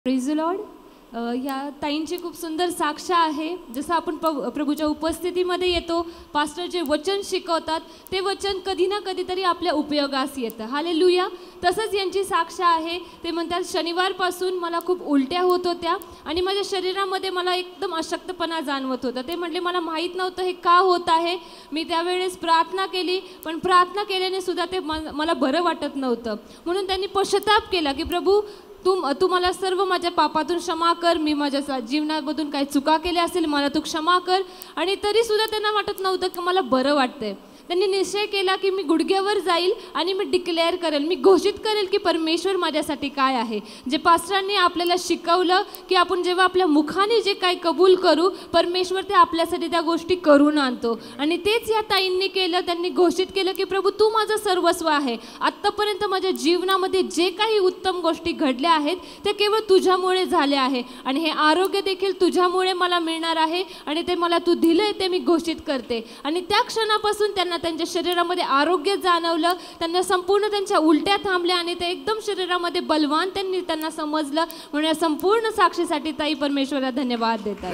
Praise the Lord. ह्या ताईंची खूप सुंदर साक्ष आहे। जसं आपण प्रभूच्या उपस्थितीमध्ये येतो, पास्टर जे वचन शिकवतात ते वचन कधी ना कधीतरी आपल्या उपयोगास येतं। हालेलुया। तसंच यांची साक्ष आहे। ते म्हणतात शनिवारपासून मला खूप उलट्या होत होत्या आणि माझ्या शरीरामध्ये मला एकदम अशक्तपणा जाणवत होता। ते म्हटले मला माहीत नव्हतं हे का होत आहे। मी त्यावेळेस प्रार्थना केली, पण प्रार्थना केल्याने सुद्धा ते मला बरं वाटत नव्हतं। म्हणून त्यांनी पश्चाताप केला की प्रभू तू मला सर्व माझ्या पापातून क्षमा कर, मी माझ्या जीवनामधून काही चुका केल्या असेल मला तू क्षमा कर। आणि तरी सुद्धा त्यांना वाटत नव्हतं की मला बरं वाटतंय। त्यांनी निश्चय केला की मी गुडघ्यावर जाईल आणि मी डिक्लेअर करेल, मी घोषित करेल की परमेश्वर माझ्यासाठी काय आहे। जे पास्टरांनी आपल्याला शिकवलं की आपण जेव्हा आपल्या मुखाने जे काही कबूल करू, परमेश्वर ते आपल्यासाठी त्या गोष्टी करून आणतो। आणि तेच या ताईंनी केलं। त्यांनी घोषित केलं की प्रभू तू माझं सर्वस्व आहे। आत्तापर्यंत माझ्या जीवनामध्ये जे काही उत्तम गोष्टी घडल्या आहेत ते केवळ तुझ्यामुळे झाले आहे आणि हे आरोग्य देखील तुझ्यामुळे मला मिळणार आहे आणि ते मला तू दिलंय ते मी घोषित करते। आणि त्या क्षणापासून त्यांना त्यांच्या शरीरामध्ये आरोग्य जाणवलं, त्यांना संपूर्ण त्यांच्या उलट्या थांबल्या आणि ते एकदम शरीरामध्ये बलवान त्यांना समजलं। म्हणून या संपूर्ण साक्षीसाठी ताई परमेश्वराला धन्यवाद देतात।